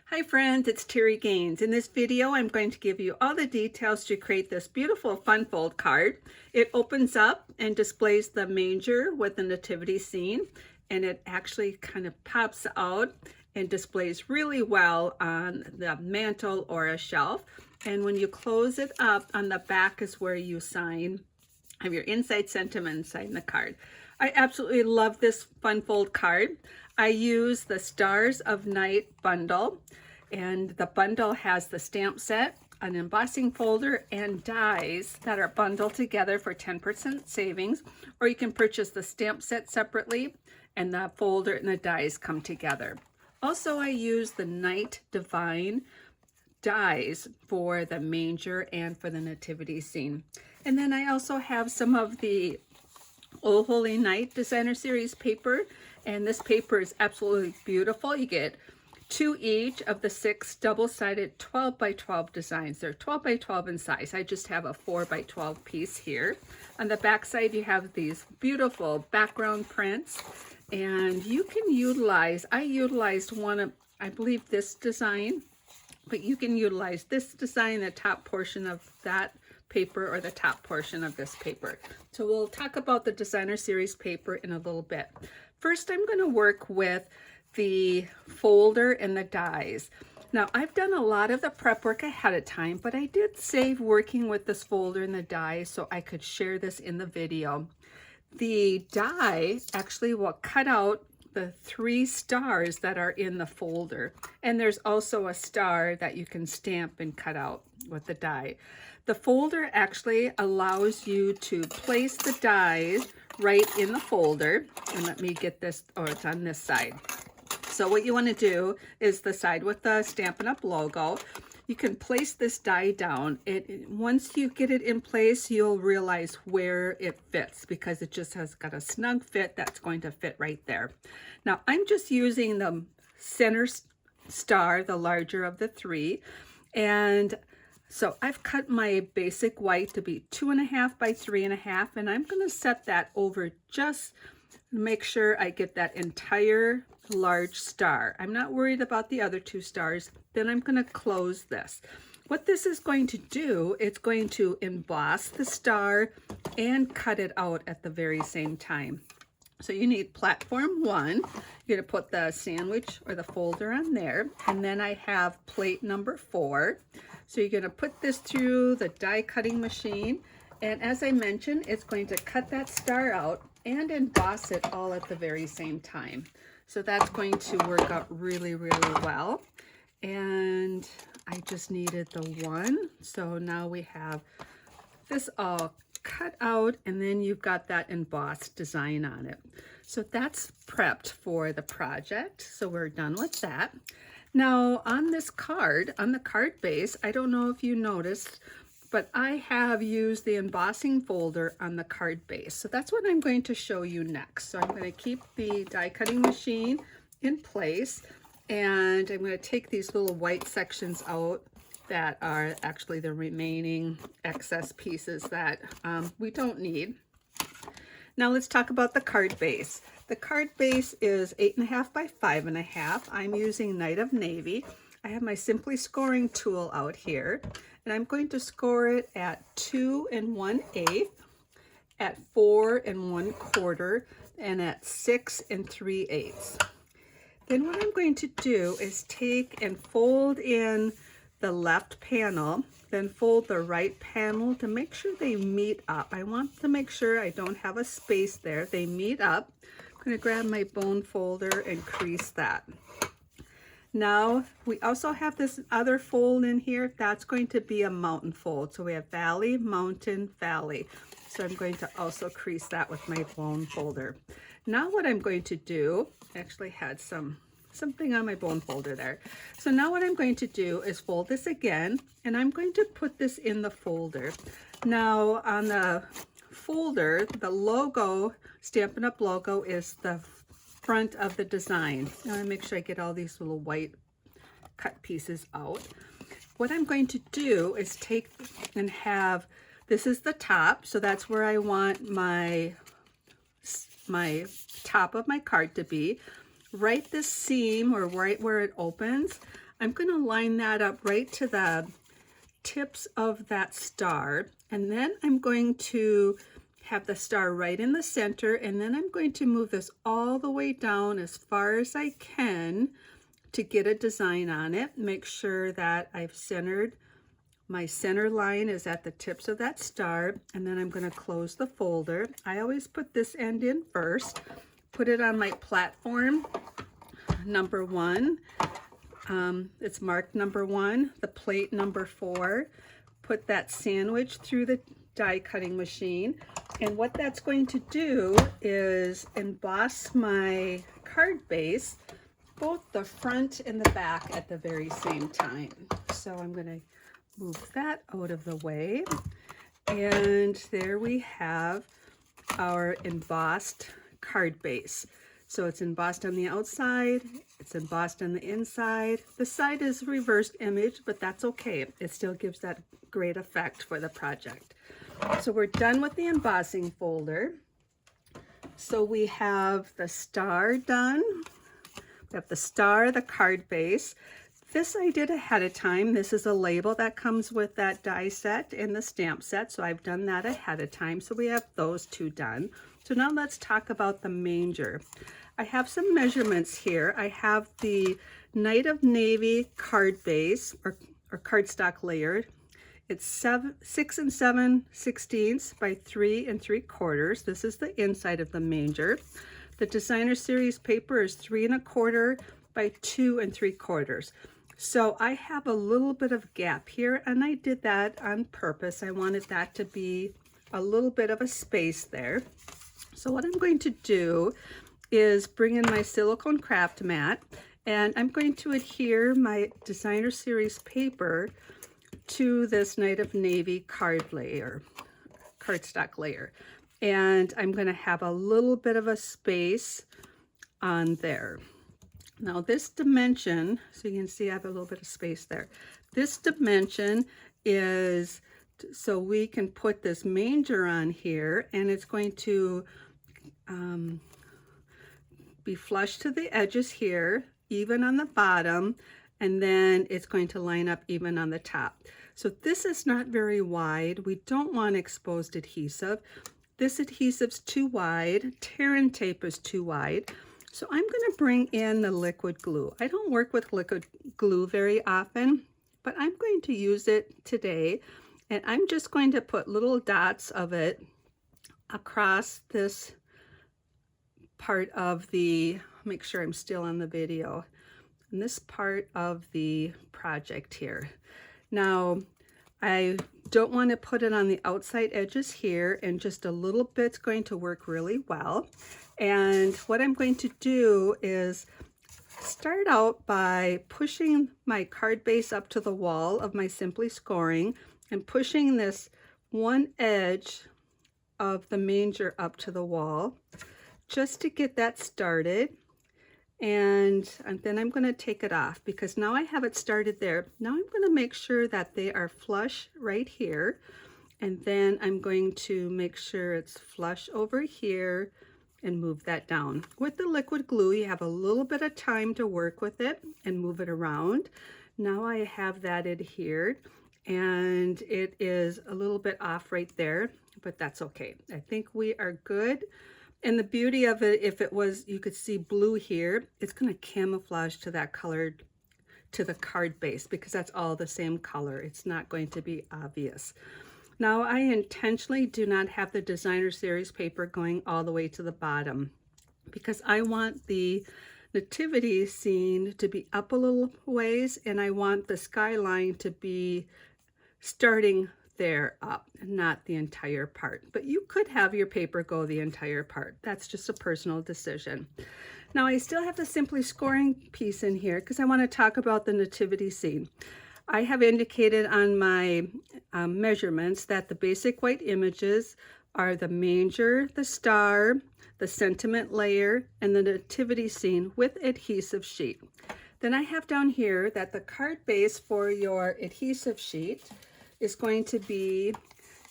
Hi friends, it's Terry Gaines. In this video, I'm going to give you all the details to create this beautiful fun fold card. It opens up and displays the manger with the nativity scene, and it actually kind of pops out and displays really well on the mantle or a shelf. And when you close it up, on the back is where you have your inside sentiment, sign the card. I absolutely love this fun fold card. I use the Stars of Night bundle, and the bundle has the stamp set, an embossing folder, and dies that are bundled together for 10% savings, or you can purchase the stamp set separately and the folder and the dies come together. Also, I use the Night Divine dies for the manger and for the nativity scene. And then I also have some of the Oh Holy Night Designer Series paper, and this paper is absolutely beautiful. You get 2 each of the 6 double-sided 12 by 12 designs. They're 12 by 12 in size. I just have a 4 by 12 piece here. On the back side, you have these beautiful background prints, and you can utilize, I utilized one of, I believe, this design, but you can utilize this design, the top portion of that paper or the top portion of this paper. So we'll talk about the Designer Series paper in a little bit. First, I'm going to work with the folder and the dies. Now, I've done a lot of the prep work ahead of time, but I did save working with this folder and the dies so I could share this in the video. The die actually will cut out the 3 stars that are in the folder, and there's also a star that you can stamp and cut out with the die. The folder actually allows you to place the dies right in the folder, and let me get this, oh, it's on this side. So what you want to do is the side with the Stampin' Up logo. You can place this die down. Once you get it in place, you'll realize where it fits because it just has got a snug fit that's going to fit right there. Now, I'm just using the center star, the larger of the 3, and so I've cut my basic white to be 2.5 by 3.5, and I'm going to set that over just to make sure I get that entire large star. I'm not worried about the other 2 stars. Then I'm going to close this. What this is going to do, it's going to emboss the star and cut it out at the very same time. So you need platform 1. You're going to put the sandwich or the folder on there. And then I have plate number 4. So you're going to put this through the die cutting machine. And as I mentioned, it's going to cut that star out and emboss it all at the very same time. So that's going to work out really, really well. And I just needed the 1. So now we have this all cut out, and then you've got that embossed design on it. So that's prepped for the project. So we're done with that. Now on this card, on the card base, I don't know if you noticed, but I have used the embossing folder on the card base. So that's what I'm going to show you next. So I'm going to keep the die cutting machine in place, and I'm going to take these little white sections out that are actually the remaining excess pieces that we don't need. Now let's talk about the card base. The card base is 8.5 by 5.5. I'm using Night of Navy. I have my Simply Scoring tool out here, and I'm going to score it at 2 1/8, at 4 1/4, and at 6 3/8. Then what I'm going to do is take and fold in the left panel, then fold the right panel to make sure they meet up. I want to make sure I don't have a space there. They meet up. I'm going to grab my bone folder and crease that. Now, we also have this other fold in here. That's going to be a mountain fold. So we have valley, mountain, valley. So I'm going to also crease that with my bone folder. Now what I'm going to do, I actually had something on my bone folder there. So now what I'm going to do is fold this again, and I'm going to put this in the folder. Now on the folder, the logo, Stampin' Up logo, is the front of the design. Now I make sure I get all these little white cut pieces out. What I'm going to do is take and have, this is the top, so that's where I want my top of my card to be. right this seam, or right where it opens, I'm going to line that up right to the tips of that star, and then I'm going to have the star right in the center, and then I'm going to move this all the way down as far as I can to get a design on it. Make sure that I've centered, my center line is at the tips of that star, and then I'm going to close the folder. I always put this end in first, put it on my platform number 1. It's marked number 1, the plate number 4. Put that sandwich through the die cutting machine, and what that's going to do is emboss my card base, both the front and the back at the very same time. So I'm going to move that out of the way, and there we have our embossed card base. So it's embossed on the outside, it's embossed on the inside. The side is reversed image, but that's okay. It still gives that great effect for the project. So we're done with the embossing folder. So we have the star done. We have the star, the card base. This I did ahead of time. This is a label that comes with that die set and the stamp set. So I've done that ahead of time. So we have those 2 done. So now let's talk about the manger. I have some measurements here. I have the Night of Navy card base or cardstock layer. It's 6 7/16 by 3 3/4. This is the inside of the manger. The designer series paper is 3 1/4 by 2 3/4. So I have a little bit of gap here, and I did that on purpose. I wanted that to be a little bit of a space there. So what I'm going to do is bring in my silicone craft mat, and I'm going to adhere my designer series paper to this Night of Navy cardstock layer. And I'm going to have a little bit of a space on there. Now this dimension, so you can see I have a little bit of space there. This dimension is so we can put this manger on here, and it's going to be flush to the edges here, even on the bottom, and then it's going to line up even on the top. So this is not very wide. We don't want exposed adhesive. This adhesive's too wide. Tear-in tape is too wide. So I'm going to bring in the liquid glue. I don't work with liquid glue very often, but I'm going to use it today. And I'm just going to put little dots of it across this part of the, make sure I'm still on the video, in this part of the project here. Now, I don't want to put it on the outside edges here, and just a little bit's going to work really well. And what I'm going to do is start out by pushing my card base up to the wall of my Simply Scoring and pushing this one edge of the manger up to the wall just to get that started. And then I'm going to take it off because now I have it started there. Now I'm going to make sure that they are flush right here, and then I'm going to make sure it's flush over here and move that down. With the liquid glue, you have a little bit of time to work with it and move it around. Now I have that adhered, and it is a little bit off right there, but that's okay. I think we are good. And the beauty of it, if it was, you could see blue here, it's going to camouflage to that colored, to the card base, because that's all the same color. It's not going to be obvious. Now I intentionally do not have the designer series paper going all the way to the bottom because I want the nativity scene to be up a little ways, and I want the skyline to be starting there up, not the entire part. But you could have your paper go the entire part. That's just a personal decision. Now I still have the Simply Scoring piece in here because I want to talk about the nativity scene. I have indicated on my measurements that the basic white images are the manger, the star, the sentiment layer, and the nativity scene with adhesive sheet. Then I have down here that the card base for your adhesive sheet is going to be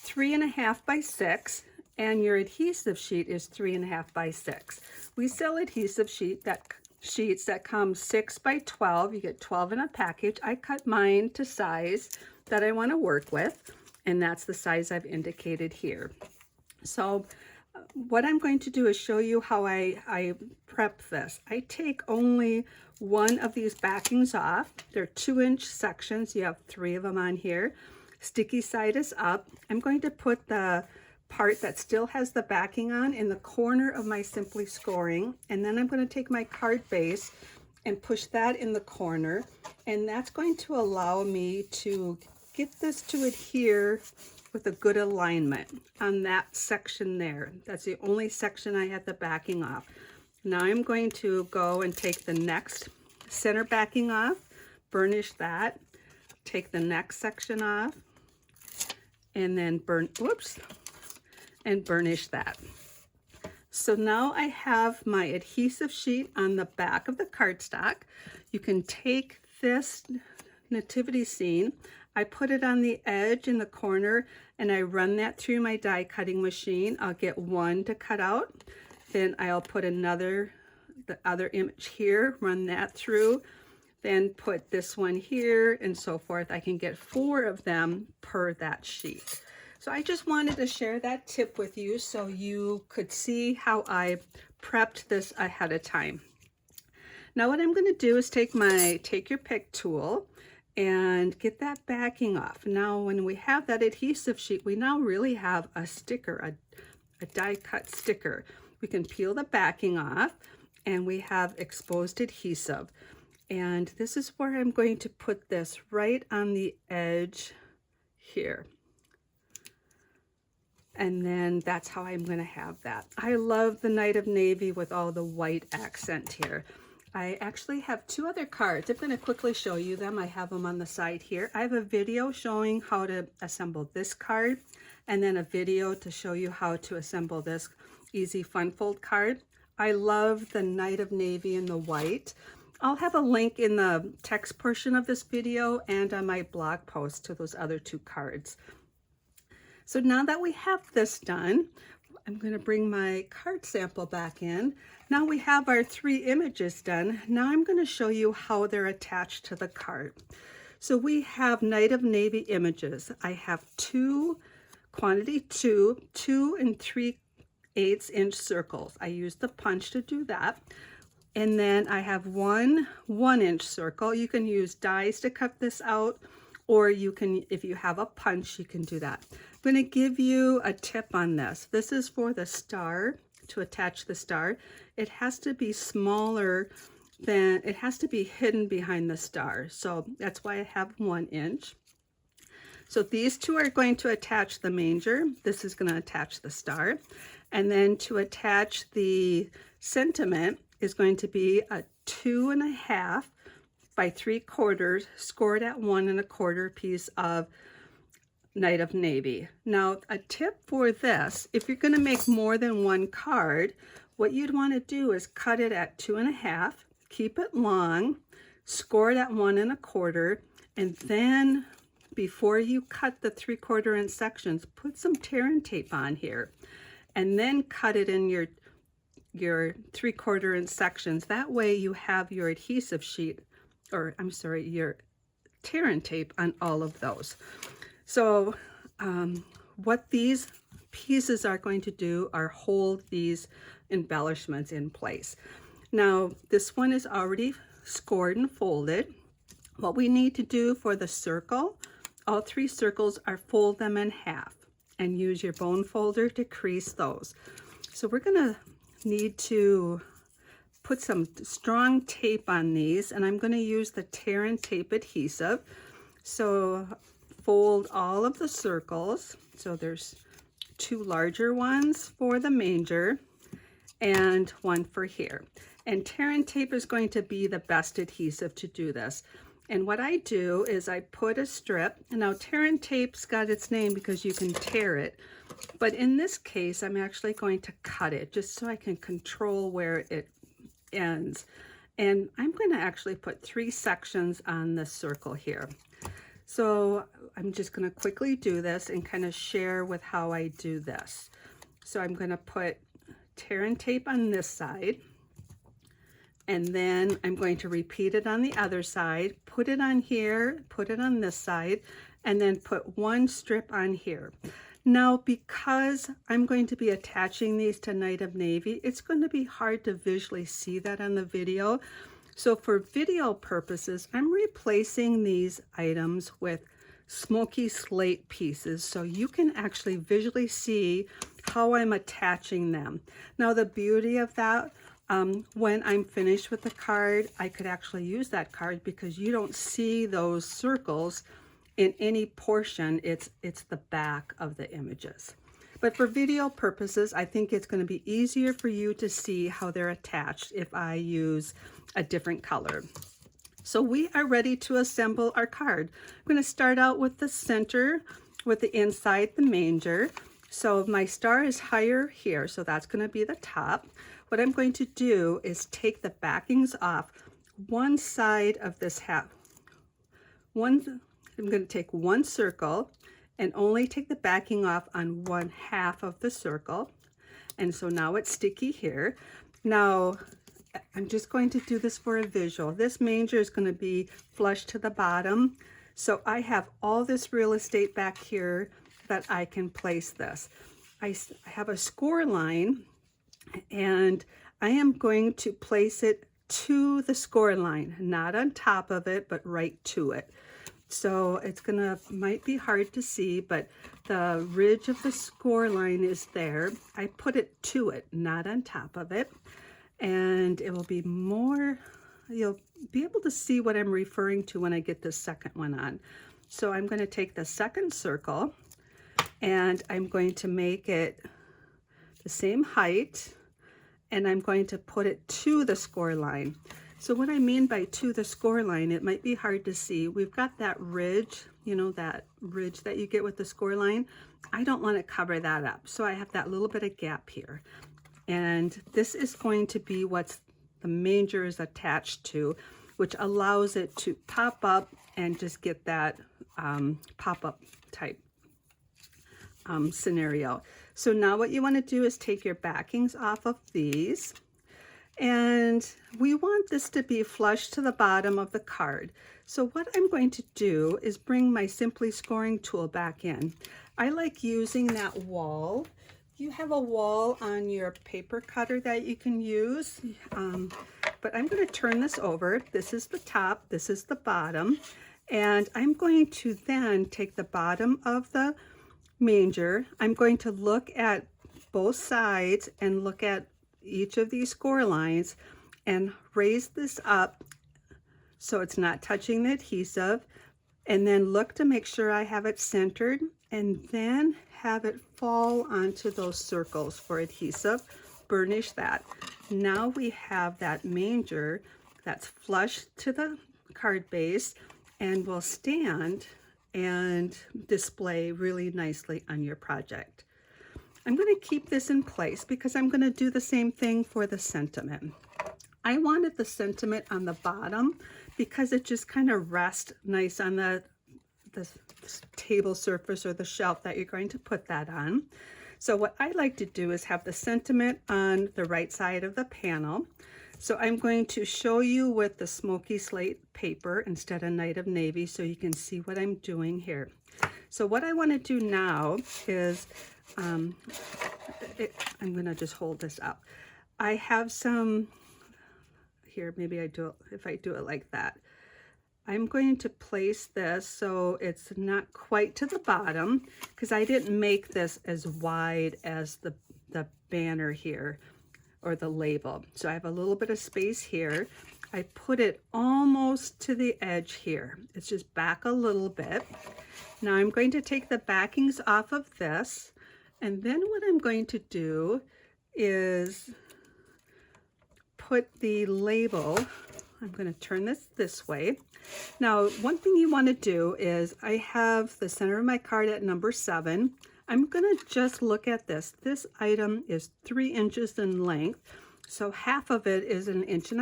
3.5 by 6, and your adhesive sheet is 3.5 by 6. We sell adhesive sheet that sheets that come 6 by 12. You get 12 in a package. I cut mine to size that I want to work with, and that's the size I've indicated here. So what I'm going to do is show you how I prep this. I take only one of these backings off. They're 2-inch sections. You have 3 of them on here. Sticky side is up. I'm going to put the part that still has the backing on in the corner of my Simply Scoring, and then I'm going to take my card base and push that in the corner, and that's going to allow me to get this to adhere with a good alignment on that section there. That's the only section I have the backing off. Now I'm going to go and take the next center backing off, burnish that, take the next section off, and then burnish that. So now I have my adhesive sheet on the back of the cardstock. You can take this nativity scene, I put it on the edge in the corner, and I run that through my die cutting machine. I'll get one to cut out, then I'll put the other image here, run that through, then put this one here, and so forth. I can get 4 of them per that sheet. So I just wanted to share that tip with you so you could see how I prepped this ahead of time. Now what I'm going to do is take my Take Your Pick tool and get that backing off. Now when we have that adhesive sheet, we now really have a sticker, a die cut sticker. We can peel the backing off, and we have exposed adhesive. And this is where I'm going to put this right on the edge here. And then that's how I'm going to have that. I love the Night of Navy with all the white accent here. I actually have 2 other cards. I'm going to quickly show you them. I have them on the side here. I have a video showing how to assemble this card, and then a video to show you how to assemble this easy fun fold card. I love the Night of Navy and the white. I'll have a link in the text portion of this video and on my blog post to those other 2 cards. So now that we have this done, I'm going to bring my card sample back in. Now we have our 3 images done. Now I'm going to show you how they're attached to the card. So we have Night of Navy images. I have 2, quantity 2 and 3/8 inch circles. I use the punch to do that. And then I have 1 1-inch circle. You can use dies to cut this out, or you can, if you have a punch, you can do that. I'm going to give you a tip on this. This is for the star, to attach the star. It has to be smaller than, it has to be hidden behind the star. So that's why I have 1 inch. So these 2 are going to attach the manger. This is going to attach the star. And then to attach the sentiment is going to be a 2.5 by 3/4 scored at 1 1/4 piece of Night of Navy. Now a tip for this, if you're going to make more than 1 card, what you'd want to do is cut it at 2.5, keep it long, score it at 1 1/4, and then before you cut the 3/4 inch sections, put some tear and tape on here, and then cut it in your 3/4 inch sections. That way you have your adhesive sheet, or I'm sorry, your tear and tape on all of those. So what these pieces are going to do are hold these embellishments in place. Now this one is already scored and folded. What we need to do for the circle, all 3 circles, are fold them in half and use your bone folder to crease those. So we're going to need to put some strong tape on these, and I'm going to use the tear and tape adhesive. So fold all of the circles. So there's 2 larger ones for the manger and 1 for here. And tear and tape is going to be the best adhesive to do this. And what I do is I put a strip, and now tear and tape's got its name because you can tear it, but in this case I'm actually going to cut it just so I can control where it ends. And I'm going to actually put 3 sections on this circle here. So I'm just going to quickly do this and kind of share with how I do this. So I'm going to put tear and tape on this side, And then I'm going to repeat it on the other side, put it on here, put it on this side, and then put one strip on here. Now, because I'm going to be attaching these to Night of Navy, it's going to be hard to visually see that on the video. So for video purposes, I'm replacing these items with smoky slate pieces so you can actually visually see how I'm attaching them. Now, the beauty of that, when I'm finished with the card, I could actually use that card because you don't see those circles in any portion. It's the back of the images. But for video purposes, I think it's going to be easier for you to see how they're attached if I use a different color. So we are ready to assemble our card. I'm going to start out with the center, with the inside, the manger. So my star is higher here, so that's going to be the top. What I'm going to do is take the backings off one side of this half. I'm going to take one circle and only take the backing off on one half of the circle. And so now it's sticky here. Now, I'm just going to do this for a visual. This manger is going to be flush to the bottom. So I have all this real estate back here that I can place this. I have a score line, and I am going to place it to the score line, not on top of it, but right to it. So it's might be hard to see, but the ridge of the score line is there. I put it to it, not on top of it. And it will be more, you'll be able to see what I'm referring to when I get the second one on. So I'm going to take the second circle and I'm going to make it the same height, and I'm going to put it to the score line. So what I mean by to the score line, it might be hard to see. We've got that ridge, you know, that ridge that you get with the score line. I don't want to cover that up. So I have that little bit of gap here. And this is going to be what the manger is attached to, which allows it to pop up and just get that pop-up type scenario. So now what you want to do is take your backings off of these, and we want this to be flush to the bottom of the card. So what I'm going to do is bring my Simply Scoring tool back in. I like using that wall. You have a wall on your paper cutter that you can use, but I'm going to turn this over. This is the top, this is the bottom, and I'm going to then take the bottom of the manger. I'm going to look at both sides and look at each of these score lines and raise this up so it's not touching the adhesive, and then look to make sure I have it centered, and then have it fall onto those circles for adhesive. Burnish that. Now we have that manger that's flush to the card base and will stand and display really nicely on your project. I'm going to keep this in place because I'm going to do the same thing for the sentiment. I wanted the sentiment on the bottom because it just kind of rests nice on the table surface or the shelf that you're going to put that on. So what I like to do is have the sentiment on the right side of the panel. So I'm going to show you with the smoky slate paper instead of Night of Navy so you can see what I'm doing here. So what I want to do now is, I'm going to just hold this up. I have some, here maybe I do it, if I do it like that. I'm going to place this so it's not quite to the bottom because I didn't make this as wide as the banner here or the label. So I have a little bit of space here. I put it almost to the edge here. It's just back a little bit. Now I'm going to take the backings off of this, and then what I'm going to do is put the label, I'm going to turn this way. Now, one thing you want to do is I have the center of my card at number 7. I'm going to just look at this. This item is 3 inches in length, so half of it is 1.5 inches.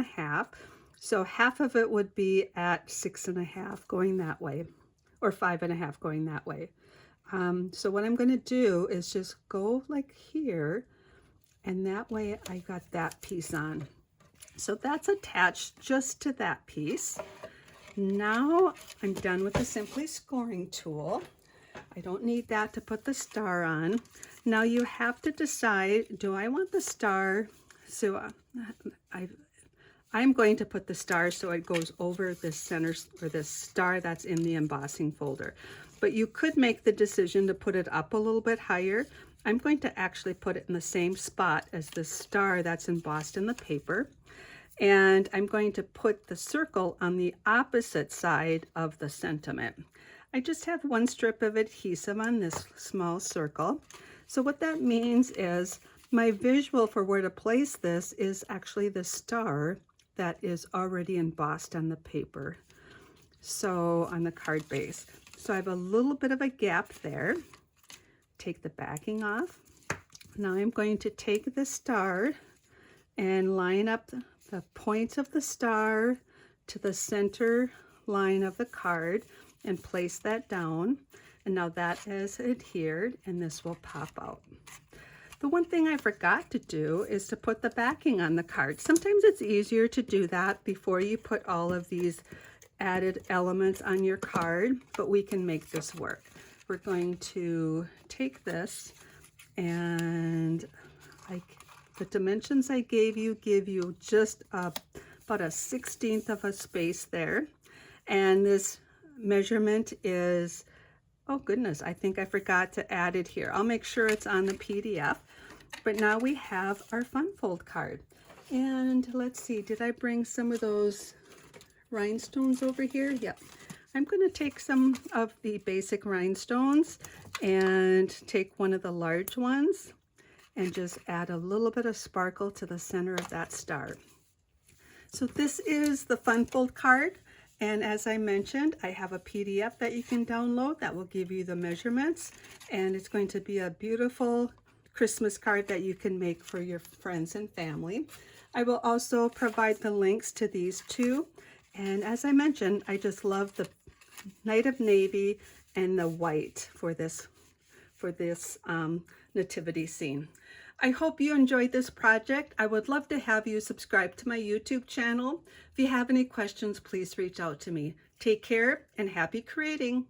So half of it would be at 6.5 going that way, or 5.5 going that way. So what I'm going to do is just go like here, and that way I got that piece on. So that's attached just to that piece. Now I'm done with the Simply Scoring tool. I don't need that to put the star on. Now you have to decide, do I want the star? So I'm going to put the star so it goes over this center, or this star that's in the embossing folder. But you could make the decision to put it up a little bit higher. I'm going to actually put it in the same spot as the star that's embossed in the paper. And I'm going to put the circle on the opposite side of the sentiment. I just have one strip of adhesive on this small circle. So what that means is my visual for where to place this is actually the star that is already embossed on the paper. So on the card base. So I have a little bit of a gap there. Take the backing off. Now I'm going to take the star and line up the points of the star to the center line of the card and place that down. And now that is adhered and this will pop out. The one thing I forgot to do is to put the backing on the card. Sometimes it's easier to do that before you put all of these added elements on your card, but we can make this work. We're going to take this, and the dimensions I gave you give you just about a 1/16 of a space there. And this measurement is, oh goodness, I think I forgot to add it here. I'll make sure it's on the PDF. But now we have our fun fold card. And let's see, did I bring some of those rhinestones over here? Yep. I'm going to take some of the basic rhinestones and take one of the large ones and just add a little bit of sparkle to the center of that star. So this is the fun fold card. And as I mentioned, I have a PDF that you can download that will give you the measurements. And it's going to be a beautiful Christmas card that you can make for your friends and family. I will also provide the links to these two. And as I mentioned, I just love the Night of Navy and the white for this nativity scene. I hope you enjoyed this project. I would love to have you subscribe to my YouTube channel. If you have any questions, please reach out to me. Take care and happy creating.